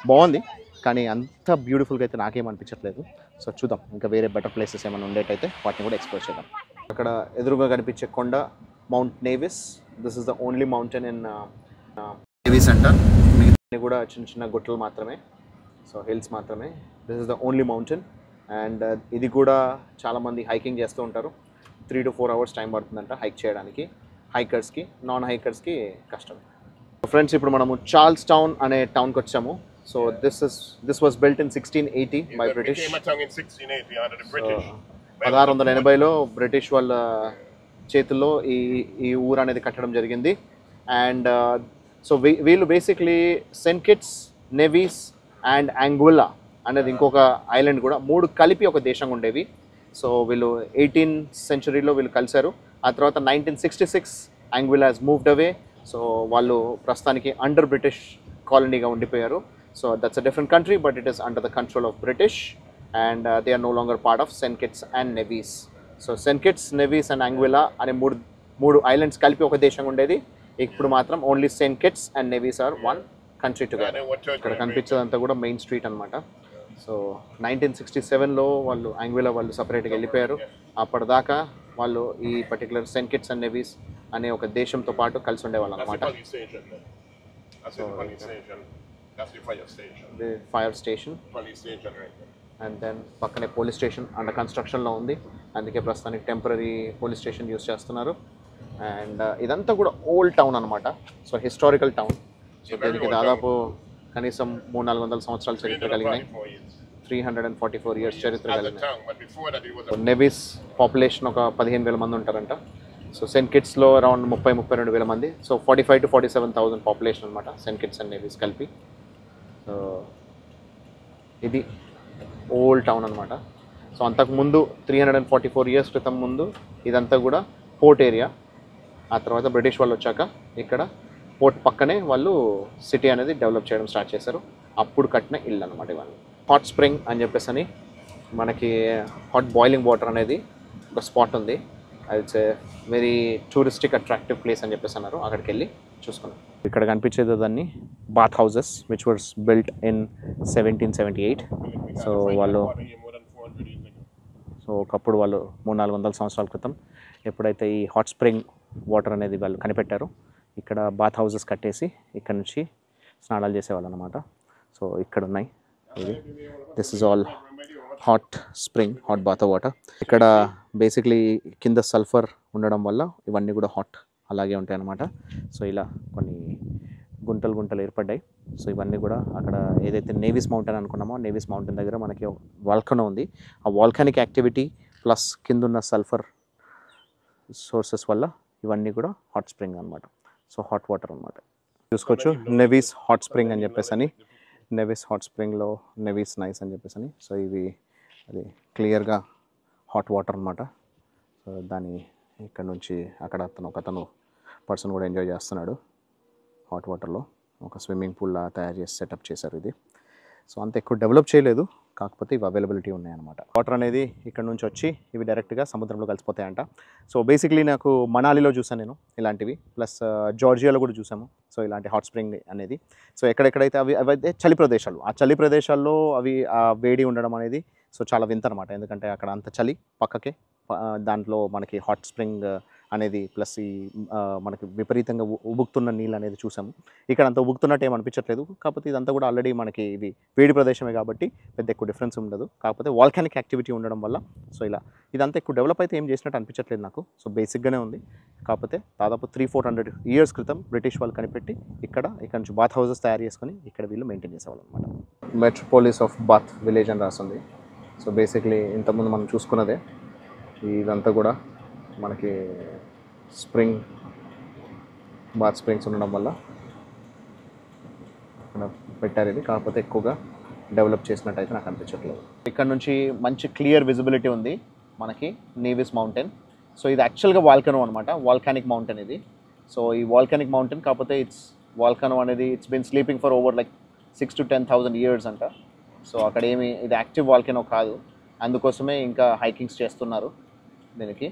Speaker 1: బాగుంది, కానీ అంత బ్యూటిఫుల్గా అయితే నాకేం అనిపించట్లేదు. సో చూద్దాం, ఇంకా వేరే బెటర్ ప్లేసెస్ ఏమైనా ఉండేటైతే వాటిని కూడా ఎక్స్ప్లోర్ చేద్దాం. అక్కడ ఎదురుగా కనిపించే కొండ mount నేవిస్. This is the only mountain in navies అంటారు. మిగతా కూడా చిన్న గుట్టలు మాత్రమే, సో హిల్స్ మాత్రమే. This is the only mountain. And ఇది కూడా చాలామంది హైకింగ్ చేస్తూ ఉంటారు. 3 to 4 hours టైం పడుతుందంట హైక్ చేయడానికి, హైకర్స్కి. నాన్ హైకర్స్కి కష్టం. ఫ్రెండ్స్, ఇప్పుడు మనము చార్ల్స్ టౌన్ అనే టౌన్కి వచ్చాము. So this was built in 1680 by British. 1680లో బ్రిటిష్ వాళ్ళ చేతుల్లో ఈ ఊరు అనేది కట్టడం జరిగింది. అండ్ సో వీళ్ళు basically Saint Kitts, Nevis and Anguilla అనేది ఇంకొక ఐలాండ్ కూడా, 3 కలిపి ఒక దేశంగా ఉండేవి. సో వీళ్ళు 18th centuryలో వీళ్ళు కలిశారు. ఆ తర్వాత 1966 Anguilla has moved away. So వాళ్ళు ప్రస్తుతానికి అండర్ బ్రిటిష్ కాలనీగా ఉండిపోయారు. So that's a different country, but it is under the control of British and they are no longer part of Saint Kitts and Nevis. So Saint Kitts, Nevis and Anguilla అనే మూడు islands కలిపి ఒక దేశంగా ఉండేది. ఇప్పుడు మాత్రం only Saint Kitts and Nevis are one country together. ఇక్కడ కనిపించేదంతా కూడా మెయిన్ స్ట్రీట్ అనమాట. సో 1967లో వాళ్ళు యాంగులా వాళ్ళు సపరేట్గా వెళ్ళిపోయారు. అప్పటిదాకా వాళ్ళు ఈ particular Saint Kitts and Nevis అనే ఒక దేశంతో పాటు కలిసి ఉండేవాళ్ళు అనమాట. ఫైర్ స్టేషన్ అండ్ దెన్ పక్కనే పోలీస్ స్టేషన్ అండర్ కన్స్ట్రక్షన్లో ఉంది. అందుకే ప్రస్తుతానికి టెంపరీ పోలీస్ స్టేషన్ యూస్ చేస్తున్నారు. అండ్ ఇదంతా కూడా ఓల్డ్ టౌన్ అనమాట. So historical town. సో దీనికి దాదాపు కనీసం 300-400 సంవత్సరాల చరిత్ర కలిగినాయి. 344 years చరిత్ర కలిగినాయి. నెవీస్ పాపులేషన్ ఒక 15,000 మంది ఉంటారంట. సో సెయింట్ కిట్స్లో అరౌండ్ 32,000 మంది. సో 45,000 to 47,000 పాపులేషన్ అనమాట సెయింట్ కిట్స్ అండ్ నెవీస్ కలిపి. సో ఇది ఓల్డ్ టౌన్ అనమాట. సో అంతకుముందు 344 years క్రితం ముందు ఇదంతా కూడా పోర్ట్ ఏరియా. ఆ తర్వాత బ్రిటిష్ వాళ్ళు వచ్చాక ఇక్కడ పోర్ట్ పక్కనే వాళ్ళు సిటీ అనేది డెవలప్ చేయడం స్టార్ట్ చేశారు. అప్పుడు కట్టిన ఇల్లు అనమాట ఇవన్నీ. హాట్ స్ప్రింగ్ అని చెప్పేసి అని మనకి హాట్ బాయిలింగ్ వాటర్ అనేది ఒక స్పాట్ ఉంది. It's a very touristic attractive place అని చెప్పేసి అన్నారు. అక్కడికి వెళ్ళి చూసుకున్నాం. ఇక్కడ కనిపించేది దాన్ని bath houses which was built in 1778. So వాళ్ళు ఒకప్పుడు వాళ్ళు 300-400 సంవత్సరాల క్రితం ఎప్పుడైతే ఈ హాట్ స్ప్రింగ్ వాటర్ అనేది వాళ్ళు కనిపెట్టారో ఇక్కడ బాత్ హౌసెస్ కట్టేసి ఇక్కడ నుంచి స్నానాలు చేసేవాళ్ళు అనమాట. సో ఇక్కడ ఉన్నాయి. ఇది this is all hot spring, hot bath water. ఇక్కడ బేసిక్లీ కింద సల్ఫర్ ఉండడం వల్ల ఇవన్నీ కూడా హాట్ అలాగే ఉంటాయి అన్నమాట. సో ఇలా కొన్ని గుంటలు ఏర్పడ్డాయి. సో ఇవన్నీ కూడా అక్కడ ఏదైతే నేవీస్ మౌంటైన్ అనుకున్నామో నేవీస్ మౌంటైన్ దగ్గర మనకి వాల్కనో ఉంది. ఆ వాల్కానిక్ యాక్టివిటీ ప్లస్ కిందున్న సల్ఫర్ సోర్సెస్ వల్ల ఇవన్నీ కూడా హాట్ స్ప్రింగ్ అనమాట. సో హాట్ వాటర్ అనమాట. చూసుకోవచ్చు నెవీస్ హాట్ స్ప్రింగ్ అని చెప్పేసి అని, నెవీస్ హాట్ స్ప్రింగ్లో నెవీస్ నైస్ అని చెప్పేసి అని. సో ఇవి అది క్లియర్గా హాట్ వాటర్ అనమాట. సో దాన్ని ఇక్కడ నుంచి అక్కడ ఒకతను పర్సన్ కూడా ఎంజాయ్ చేస్తున్నాడు. హాట్ వాటర్లో ఒక స్విమ్మింగ్ పూల్లా తయారు చేసి సెటప్ చేశారు ఇది. సో అంత ఎక్కువ డెవలప్ చేయలేదు, కాకపోతే ఇవి అవైలబిలిటీ ఉన్నాయన్నమాట. వాటర్ అనేది ఇక్కడ నుంచి వచ్చి ఇవి డైరెక్ట్గా సముద్రంలో కలిసిపోతాయంట. సో బేసిక్లీ నాకు మనాలిలో చూసాను నేను ఇలాంటివి, ప్లస్ జార్జియాలో కూడా చూసాము. సో ఇలాంటి హాట్ స్ప్రింగ్ అనేది. సో ఎక్కడెక్కడైతే అవి అయితే చలి ప్రదేశాలు, ఆ చలి ప్రదేశాల్లో అవి వేడి ఉండడం అనేది సో చాలా వింత అనమాట. ఎందుకంటే అక్కడ అంత చలి పక్కకే దాంట్లో మనకి హాట్ స్ప్రింగ్ అనేది ప్లస్ ఈ మనకి విపరీతంగా ఉబుకుతున్న నీళ్ళు అనేది చూసాము. ఇక్కడ అంత ఉబుకుతున్నట్టు ఏం అనిపించట్లేదు. కాకపోతే ఇదంతా కూడా ఆల్రెడీ మనకి ఇది వేడి ప్రదేశమే కాబట్టి పెద్ద ఎక్కువ డిఫరెన్స్ ఉండదు. కాకపోతే వాల్కానిక్ యాక్టివిటీ ఉండడం వల్ల సో ఇలా ఇదంతా ఎక్కువ డెవలప్ అయితే ఏం చేసినట్టు అనిపించట్లేదు నాకు. సో బేసిక్గానే ఉంది. కాకపోతే దాదాపు 300-400 years క్రితం బ్రిటిష్ వాళ్ళు కనిపెట్టి ఇక్కడ నుంచి బాత్ హౌసెస్ తయారు చేసుకొని ఇక్కడ వీళ్ళు మెయింటైన్ చేసేవాళ్ళు అనమాట. మెట్రోపోలిస్ ఆఫ్ బాత్ విలేజ్ అని రాస్తుంది. సో బేసిక్లీ ఇంతకుముందు మనం చూసుకున్నదే. ఇదంతా కూడా మనకి స్ప్రింగ్ బాత్ స్ప్రింగ్స్ ఉండడం వల్ల ఇక్కడ పెట్టారు ఇది. కాకపోతే ఎక్కువగా డెవలప్ చేసినట్టయితే నాకు అనిపించట్లేదు. ఇక్కడ నుంచి మంచి క్లియర్ విజిబిలిటీ ఉంది మనకి నేవిస్ మౌంటైన్. సో ఇది యాక్చువల్గా వాల్కనో అనమాట, వాల్కానిక్ మౌంటైన్ ఇది. సో ఈ వాల్కానిక్ మౌంటైన్ కాకపోతే వాల్కనో అనేది it's been sleeping for over like 6,000 to 10,000 years అంట. సో అక్కడ ఇది యాక్టివ్ వాల్కనో కాదు, అందుకోసమే ఇంకా హైకింగ్స్ చేస్తున్నారు దీనికి.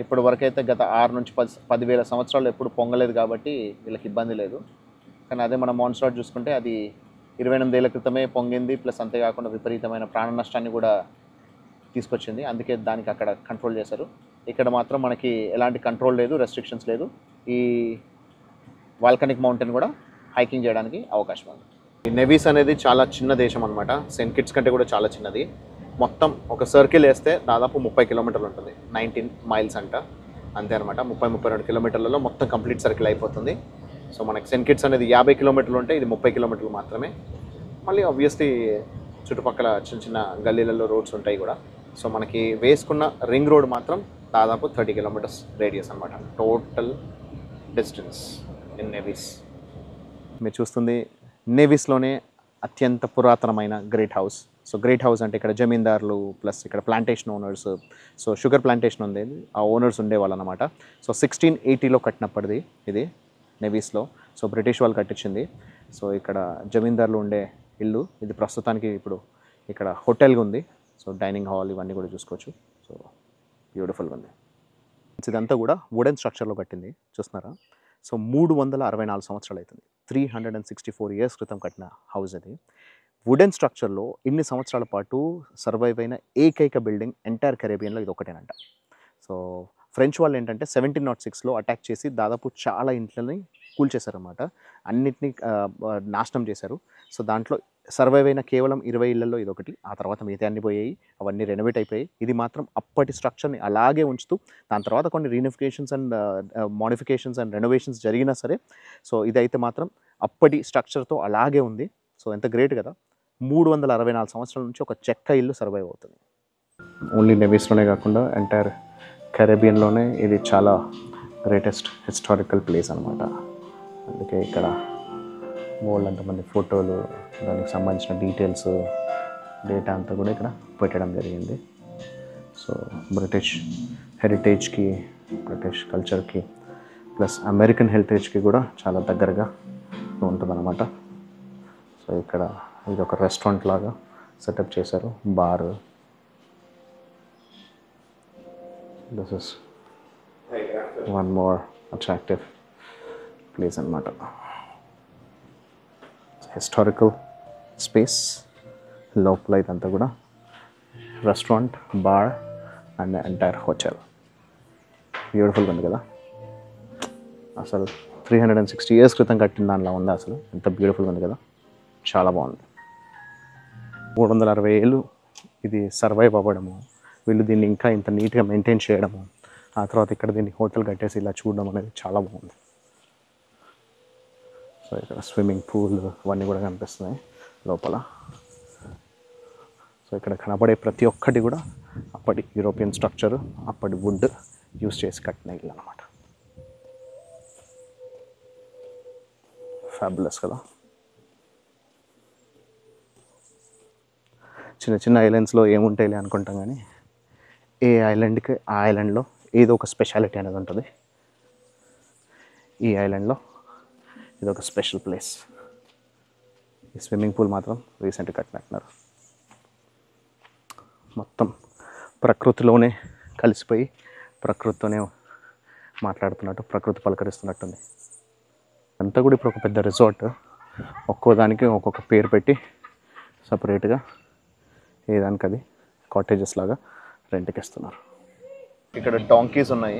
Speaker 1: ఇప్పటి వరకైతే గత 6 నుంచి 10,000 సంవత్సరాలు ఎప్పుడు పొంగలేదు కాబట్టి వీళ్ళకి ఇబ్బంది లేదు. కానీ అదే మన మాన్స్టార్ చూసుకుంటే అది 28 ఏళ్ల క్రితమే పొంగింది, ప్లస్ అంతేకాకుండా విపరీతమైన ప్రాణ నష్టాన్ని కూడా తీసుకొచ్చింది. అందుకే దానికి అక్కడ కంట్రోల్ చేశారు. ఇక్కడ మాత్రం మనకి ఎలాంటి కంట్రోల్ లేదు, రెస్ట్రిక్షన్స్ లేదు. ఈ వాల్కనిక్ మౌంటైన్ కూడా హైకింగ్ చేయడానికి అవకాశం ఉంది. ఈ నెవీస్ అనేది చాలా చిన్న దేశం అనమాట, సెయింట్ కిట్స్ కంటే కూడా చాలా చిన్నది. మొత్తం ఒక సర్కిల్ వేస్తే దాదాపు 30 కిలోమీటర్లు ఉంటుంది, 19 మైల్స్ అంట, అంతే అనమాట. 30-32 కిలోమీటర్లలో మొత్తం కంప్లీట్ సర్కిల్ అయిపోతుంది. సో మనకి సెయింట్ కిట్స్ అనేది 50 కిలోమీటర్లు ఉంటే ఇది 30 కిలోమీటర్లు మాత్రమే. మళ్ళీ ఆబ్వియస్లీ చుట్టుపక్కల చిన్న చిన్న గల్లీలలో రోడ్స్ ఉంటాయి కూడా. సో మనకి వేసుకున్న రింగ్ రోడ్ మాత్రం దాదాపు 30 కిలోమీటర్స్ రేడియస్ అనమాట టోటల్ డిస్టెన్స్ ఇన్ నెవీస్. మీరు చూస్తుంది నేవీస్లోనే అత్యంత పురాతనమైన great house. So great house అంటే ఇక్కడ జమీందారులు ప్లస్ ఇక్కడ plantation owners, so sugar plantation ఉంది, ఆ ఓనర్స్ ఉండేవాళ్ళు అనమాట. సో 1680లో కట్టినప్పటిది ఇది నెవీస్లో. సో బ్రిటిష్ వాళ్ళు కట్టించింది. సో ఇక్కడ జమీందారులు ఉండే ఇల్లు ఇది. ప్రస్తుతానికి ఇప్పుడు ఇక్కడ హోటల్గా ఉంది. సో డైనింగ్ హాల్ ఇవన్నీ కూడా చూసుకోవచ్చు. సో బ్యూటిఫుల్గా ఉంది. ఇదంతా కూడా వుడెన్ స్ట్రక్చర్లో కట్టింది, చూస్తున్నారా. సో 364 సంవత్సరాలు అవుతుంది, 364 years క్రితం కట్టిన హౌస్ అది. వుడెన్ స్ట్రక్చర్లో ఇన్ని సంవత్సరాల పాటు సర్వైవ్ అయిన ఏకైక బిల్డింగ్ ఎంటైర్ కరేబియన్లో ఇది ఒకటేనంట. సో ఫ్రెంచ్ వాళ్ళు ఏంటంటే 1706లో అటాక్ చేసి దాదాపు చాలా ఇంట్లని కూల్చేశారన్నమాట, అన్నిటినీ నాశనం చేశారు. సో దాంట్లో సర్వైవ్ అయిన కేవలం 20 ఇళ్లలో ఇది ఒకటి. ఆ తర్వాత మిగతా అన్ని పోయాయి, అవన్నీ రెనోవేట్ అయిపోయాయి. ఇది మాత్రం అప్పటి స్ట్రక్చర్ని అలాగే ఉంచుతూ దాని తర్వాత కొన్ని రీనిఫికేషన్స్ అండ్ మోడిఫికేషన్స్ అండ్ రెనోవేషన్స్ జరిగినా సరే, సో ఇదైతే మాత్రం అప్పటి స్ట్రక్చర్తో అలాగే ఉంది. సో ఎంత గ్రేట్ కదా. 364 సంవత్సరాల నుంచి ఒక చెక్క ఇల్లు సర్వైవ్ అవుతుంది. ఓన్లీ నెవీస్లోనే కాకుండా ఎంటైర్ కరేబియన్లోనే ఇది చాలా గ్రేటెస్ట్ హిస్టారికల్ ప్లేస్ అనమాట. అందుకే ఇక్కడ అంతమంది ఫోటోలు, దానికి సంబంధించిన డీటెయిల్స్, డేటా అంతా కూడా ఇక్కడ పెట్టడం జరిగింది. సో బ్రిటిష్ హెరిటేజ్కి, బ్రిటిష్ కల్చర్కి ప్లస్ అమెరికన్ హెరిటేజ్కి కూడా చాలా దగ్గరగా ఉంటుందన్నమాట. సో ఇక్కడ ఇది ఒక రెస్టారెంట్ లాగా సెటప్ చేశారు, bar. This is one more attractive place అన్నమాట. హిస్టారికల్ స్పేస్, లోపల ఇదంతా కూడా restaurant, bar and entire hotel. బ్యూటిఫుల్గా ఉంది కదా. అసలు 360 years క్రితం కట్టిన దానిలో ఉంది. అసలు ఎంత బ్యూటిఫుల్గా ఉంది కదా, చాలా బాగుంది. 360 ఏళ్ళు ఇది సర్వైవ్ అవ్వడము, వీళ్ళు దీన్ని ఇంకా ఇంత నీట్గా మెయింటైన్ చేయడము, ఆ తర్వాత ఇక్కడ దీన్ని హోటల్ కట్టేసి ఇలా చూడడం అనేది చాలా బాగుంది. సో ఇక్కడ స్విమ్మింగ్ పూల్ ఇవన్నీ కూడా కనిపిస్తున్నాయి లోపల. సో ఇక్కడ కనబడే ప్రతి ఒక్కటి కూడా అప్పటి యూరోపియన్ స్ట్రక్చర్, అప్పటి వుడ్ యూస్ చేసి కట్టిన ఇల్లు అన్నమాట. ఫ్యాబులస్ కదా. చిన్న చిన్న ఐలాండ్స్లో ఏముంటాయిలే అనుకుంటాం, కానీ ఏ ఐలాండ్కి ఆ ఐలాండ్లో ఏదో ఒక స్పెషాలిటీ అనేది ఉంటుంది. ఈ ఐలాండ్లో ఇది ఒక స్పెషల్ ప్లేస్. ఈ స్విమ్మింగ్ పూల్ మాత్రం రీసెంట్గా కట్టినట్టున్నారు. మొత్తం ప్రకృతిలోనే కలిసిపోయి ప్రకృతితోనే మాట్లాడుతున్నట్టు, ప్రకృతి పలకరిస్తున్నట్టుంది. అంతా కూడా ఇప్పుడు ఒక పెద్ద రిసార్ట్, ఒక్కో దానికి ఒక్కొక్క పేరు పెట్టి సపరేట్గా ఏదానికి అది కాటేజెస్ లాగా రెంట్కి ఇస్తున్నారు. ఇక్కడ డాంకీస్ ఉన్నాయి,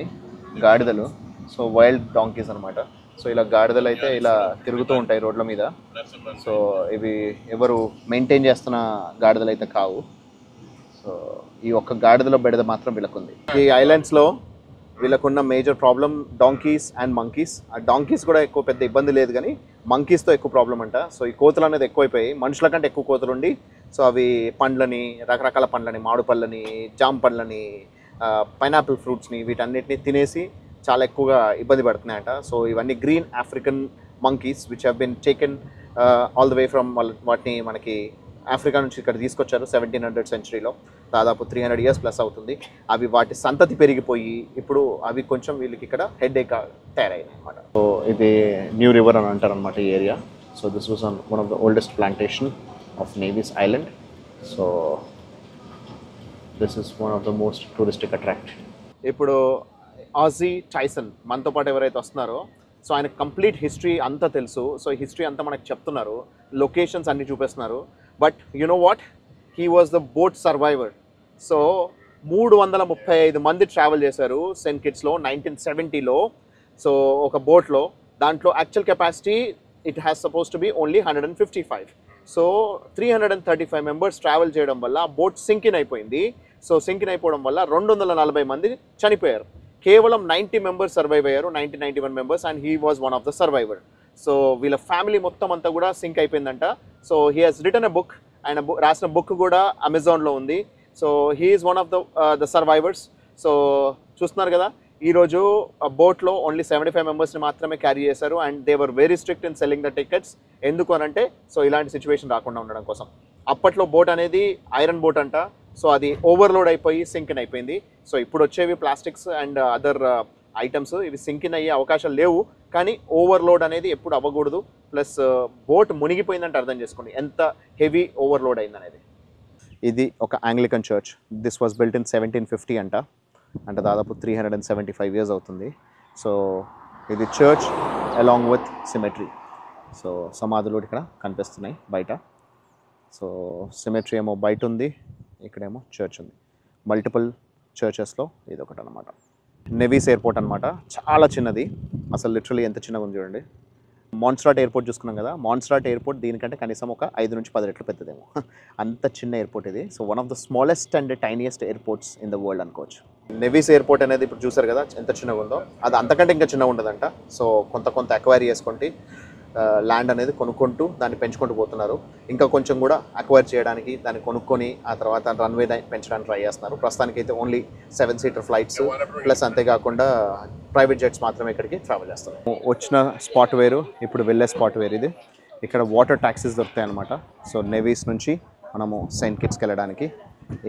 Speaker 1: గాడిదలు. సో వైల్డ్ డాంకీస్ అనమాట. సో ఇలా గాడిదలు అయితే ఇలా తిరుగుతూ ఉంటాయి రోడ్ల మీద. సో ఇవి ఎవరు మెయింటైన్ చేస్తున్న గాడిదలు అయితే కావు. సో ఈ ఒక్క గాడిదలో బెడద మాత్రం వీళ్ళకుంది. ఈ ఐలాండ్స్లో వీళ్ళకున్న major problem donkeys and monkeys. ఆ డాంకీస్ కూడా ఎక్కువ పెద్ద ఇబ్బంది లేదు, కానీ మంకీస్తో ఎక్కువ ప్రాబ్లం అంట. సో ఈ కోతులు అనేది ఎక్కువైపోయాయి, మనుషుల కంటే ఎక్కువ కోతులు ఉండి. సో అవి పండ్లని, రకరకాల పండ్లని, మామిడి పళ్ళని, జామ పండ్లని,
Speaker 2: పైనాపిల్ ఫ్రూట్స్ని వీటన్నిటిని తినేసి చాలా ఎక్కువగా ఇబ్బంది పడుతున్నాయట. సో ఇవన్నీ green African monkeys which have been taken all the way from వాటిని మనకి ఆఫ్రికా నుంచి ఇక్కడ తీసుకొచ్చారు 1700 సెంచరీలో. దాదాపు 300 years ప్లస్ అవుతుంది. అవి వాటి సంతతి పెరిగిపోయి ఇప్పుడు అవి కొంచెం వీళ్ళకి ఇక్కడ హెడేక్ తయారైనాయి అనమాట. సో ఇది న్యూ రివర్ అని అంటారు అనమాట ఈ area. So this was one of the oldest plantation of navies island. So this is one of the most touristic attract. ఇప్పుడు ఆజీ టైసన్ మనతో పాటు ఎవరైతే వస్తున్నారో సో ఆయన కంప్లీట్ హిస్టరీ అంతా తెలుసు. సో హిస్టరీ అంతా మనకు చెప్తున్నారు, లొకేషన్స్ అన్నీ చూపిస్తున్నారు. But you know what, he was the boat survivor. So 335 మంది ట్రావెల్ చేశారు సెయింట్ కిట్స్లో 1970లో. సో ఒక బోట్లో దాంట్లో actual capacity it has suppose to be only 155. So 335 members travel చేయడం వల్ల బోట్ సింకిన్ అయిపోయింది. సో సింకిన్ అయిపోవడం వల్ల 240 మంది చనిపోయారు. కేవలం 90 మెంబర్స్ సర్వైవ్ అయ్యారు, 91 members, and he was one of the survivor. So వీళ్ళ ఫ్యామిలీ మొత్తం అంతా కూడా సింక్ అయిపోయిందంట. So he has written a book, ఆయన రాసిన బుక్ కూడా అమెజాన్లో ఉంది. So he is one of the survivors. So చూస్తున్నారు కదా, ఈరోజు బోట్లో ఓన్లీ 75 మెంబర్స్ని మాత్రమే క్యారీ చేశారు. And they were very strict in selling the tickets. ఎందుకు అనంటే సో ఇలాంటి సిచ్యువేషన్ రాకుండా ఉండడం కోసం. అప్పట్లో బోట్ అనేది ఐరన్ బోట్ అంట. సో అది ఓవర్లోడ్ అయిపోయి సింకిన్ అయిపోయింది. సో ఇప్పుడు వచ్చేవి ప్లాస్టిక్స్ అండ్ అదర్ ఐటమ్స్, ఇవి సింకిన్ అయ్యే అవకాశాలు లేవు. కానీ ఓవర్లోడ్ అనేది ఎప్పుడు అవ్వకూడదు. ప్లస్ బోట్ మునిగిపోయిందంటే అర్థం చేసుకోండి ఎంత హెవీ ఓవర్లోడ్ అయిందనేది. ఇది ఒక Anglican church. This was built in 1750 అంట. అంటే దాదాపు 375 years అవుతుంది. సో ఇది church along with symmetry. So సమాధులు ఇక్కడ కనిపిస్తున్నాయి బయట. సో సిమెట్రీ ఏమో బయట ఉంది, ఇక్కడేమో చర్చ్ ఉంది. మల్టిపుల్ చర్చెస్లో ఇది ఒకటి అనమాట. నెవీస్ ఎయిర్పోర్ట్ అనమాట. చాలా చిన్నది, అసలు లిటరలీ ఎంత చిన్నగా ఉంది చూడండి. మాన్స్ట్రాట్ ఎయిర్పోర్ట్ చూసుకున్నాం కదా, మాన్స్ట్రాట్ ఎయిర్పోర్ట్ దీనికంటే కనీసం ఒక 5 నుంచి 10 రెట్లు పెద్దదేమో, అంత చిన్న ఎయిర్పోర్ట్ ఇది. So one of the smallest and tiniest airports in the world అనుకోవచ్చు. నెవీస్ ఎయిర్పోర్ట్ అనేది ఇప్పుడు చూసారు కదా ఎంత చిన్నగా ఉందో, అది అంతకంటే ఇంకా చిన్నగా ఉండదంట. సో కొంత అక్వైరీ చేసుకుంటే ల్యాండ్ అనేది కొనుక్కుంటూ దాన్ని పెంచుకుంటూ పోతున్నారు. ఇంకా కొంచెం కూడా అక్వైర్ చేయడానికి దాన్ని కొనుక్కొని ఆ తర్వాత రన్వే పెంచడానికి ట్రై చేస్తున్నారు. ప్రస్తుతానికి అయితే ఓన్లీ 7-seater ఫ్లైట్స్ ప్లస్ అంతేకాకుండా ప్రైవేట్ జెట్స్ మాత్రమే ఇక్కడికి ట్రావెల్ చేస్తారు. వచ్చిన స్పాట్ వేరు, ఇప్పుడు వెళ్ళే స్పాట్ వేరు. ఇది ఇక్కడ వాటర్ ట్యాక్సీస్ దొరుకుతాయి అనమాట. సో నెవీస్ నుంచి మనము సెయింట్ కిట్స్కి వెళ్ళడానికి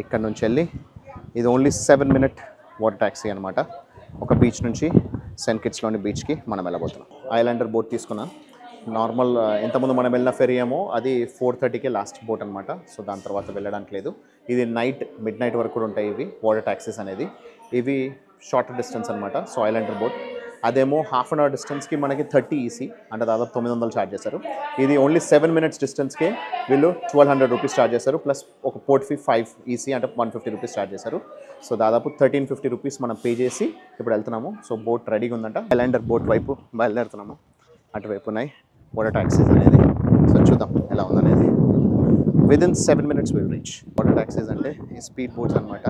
Speaker 2: ఇక్కడ నుంచి వెళ్ళి ఇది ఓన్లీ 7-minute వాటర్ ట్యాక్సీ అనమాట. ఒక బీచ్ నుంచి సెయింట్ కిట్స్లోని బీచ్కి మనం వెళ్ళబోతున్నాం. ఐలాండర్ బోట్ తీసుకున్నాం. నార్మల్ ఇంతకుముందు మనం వెళ్ళిన ఫెరీ ఏమో అది 4:30కే లాస్ట్ బోట్ అనమాట. సో దాని తర్వాత వెళ్ళడానికి లేదు. ఇది మిడ్ నైట్ వరకు కూడా ఉంటాయి ఇవి వాటర్ ట్యాక్సీస్ అనేది. ఇవి షార్ట్ డిస్టెన్స్ అనమాట. సో ఐలాండర్ బోట్ అదేమో ½ an hour డిస్టెన్స్కి మనకి 30 EC అంటే దాదాపు 900 ఛార్జ్ చేశారు. ఇది ఓన్లీ 7 minutes డిస్టెన్స్కే వీళ్ళు 1200 రూపీస్ ఛార్జ్ చేశారు. ప్లస్ ఒక పోర్ట్ ఫీ 5 EC అంటే 150 రూపీస్ ఛార్జ్ చేశారు. సో దాదాపు 1350 రూపీస్ మనం పే చేసి ఇప్పుడు వెళ్తున్నాము. సో బోట్ రెడీగా ఉందంట. ఐలాండర్ బోట్ వైపు బయలుదేరుతున్నాము. అటువైపు ఉన్నాయి వాటర్ ట్యాక్సీస్ అనేది. సో చూద్దాం ఎలా ఉందనేది. Within 7 minutes will reach. Water taxis అంటే ఈ స్పీడ్ బోట్స్ అనమాట.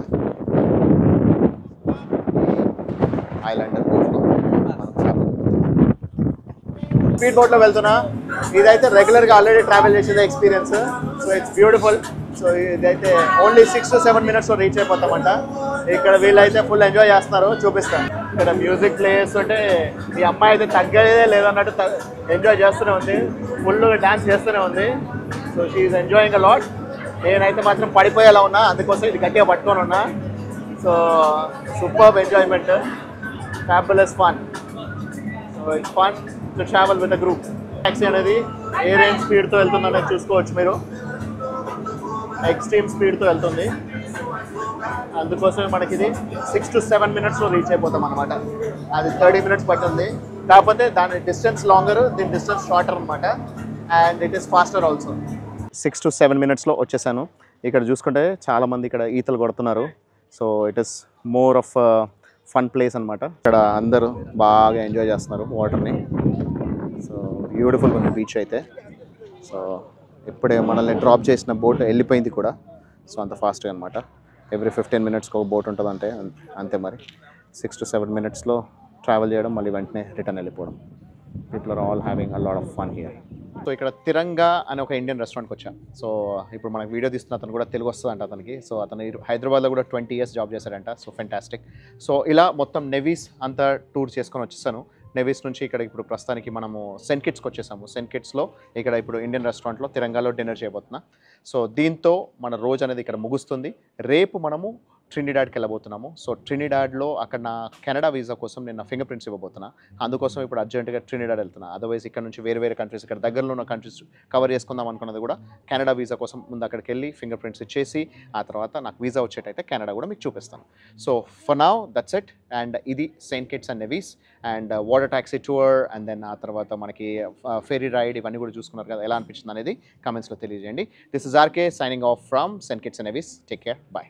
Speaker 2: ఐలాండర్ బోట్లో స్పీడ్ బోట్లో వెళ్తున్నా. ఇదైతే రెగ్యులర్గా ఆల్రెడీ ట్రావెల్ చేసేదే experience. So it's beautiful. So ఇదైతే ఓన్లీ 6 to 7 minutesలో రీచ్ అయిపోతామంట. ఇక్కడ వీళ్ళైతే ఫుల్ ఎంజాయ్ చేస్తున్నారు, చూపిస్తాను. ఇక్కడ మ్యూజిక్ ప్లే చేస్తుంటే ఈ అమ్మాయి అయితే తగ్గేదే లేదన్నట్టు ఎంజాయ్ చేస్తూనే ఉంది, ఫుల్గా డ్యాన్స్ చేస్తూనే ఉంది. So she is enjoying a lot. నేనైతే మాత్రం పడిపోయేలా ఉన్నా, అందుకోసం ఇది గట్టిగా పట్టుకొని ఉన్నా. So superb enjoyment, fabulous fun. So it's fun to travel with a group. Taxi అనేది ఏ రేంజ్ స్పీడ్తో వెళ్తుందనేది చూసుకోవచ్చు మీరు. ఎక్స్ట్రీమ్ స్పీడ్తో వెళ్తుంది. అందుకోసమే మనకి ఇది 6 to 7 minutesలో రీచ్ అయిపోతాం అనమాట. అది 30 minutes పట్టింది, కాకపోతే దాని డిస్టెన్స్ లాంగర్, దీని డిస్టెన్స్ షార్టర్ అనమాట. And it is faster also. 6 to 7 minutesలో వచ్చేసాను. ఇక్కడ చూసుకుంటే చాలామంది ఇక్కడ ఈతలు కొడుతున్నారు. So it is more of fun place అనమాట. ఇక్కడ అందరూ బాగా ఎంజాయ్ చేస్తున్నారు వాటర్ని. సో బ్యూటిఫుల్గా ఉంది బీచ్ అయితే. సో ఇప్పుడే మనల్ని డ్రాప్ చేసిన బోట్ వెళ్ళిపోయింది కూడా. సో అంత ఫాస్ట్గా అనమాట. ఎవ్రీ 15 minutesకి ఒక బోట్ ఉంటుంది అంటే అంతే మరి. 6 to 7 minutesలో ట్రావెల్ చేయడం, మళ్ళీ వెంటనే రిటర్న్ వెళ్ళిపోవడం.
Speaker 1: People are all having a lot of fun here.
Speaker 2: So ఇక్కడ తిరంగా అనే ఒక ఇండియన్ రెస్టారెంట్కి వచ్చాం. సో ఇప్పుడు మనకు వీడియో తీస్తున్న అతను కూడా తెలుగు వస్తుందంట అతనికి. సో అతను హైదరాబాద్లో కూడా 20 years జాబ్ చేశాడంట. So fantastic. సో ఇలా మొత్తం నెవీస్ అంతా టూర్ చేసుకొని వచ్చేసాను. నెవీస్ నుంచి ఇక్కడ ఇప్పుడు ప్రస్తుతానికి మనము సెంట్ కిట్స్కి వచ్చేసాము. సెంట్ కిట్స్లో ఇక్కడ ఇప్పుడు ఇండియన్ రెస్టారెంట్లో తిరంగాలో డిన్నర్ చేయబోతున్నా. సో దీంతో మన రోజు అనేది ఇక్కడ ముగుస్తుంది. రేపు మనము ట్రినిడాడ్కి వెళ్ళబోతున్నాము. సో ట్రినిడాడ్లో అక్కడ నా కెనడా వీసా కోసం నేను నా ఫింగర్ ప్రింట్స్ ఇవ్వబోతున్నా. అందుకోసం ఇప్పుడు అర్జెంటుగా ట్రినిడాడ్ వెళ్తున్నా. అదర్వైజ్ ఇక్కడ నుంచి వేరే కంట్రీస్, ఇక్కడ దగ్గరలో ఉన్న కంట్రీస్ కవర్ చేసుకుందాం అనుకున్నది కూడా కెనడా వీసా కోసం ముందు అక్కడికి వెళ్ళి ఫింగర్ ప్రింట్స్ ఇచ్చేసి ఆ తర్వాత నాకు వీసా వచ్చేటైతే కెనడా కూడా మీకు చూపిస్తాను. So for now that's it. And ఇది Saint Kitts and Nevis and water taxi tour and then ఆ తర్వాత మనకి ఫెరీ రైడ్ ఇవన్నీ కూడా చూసుకున్నారు కదా, ఎలా అనిపించింది అనేది కామెంట్స్లో తెలియజేయండి. This is RK signing off from Saint Kitts and Nevis. Take care, bye.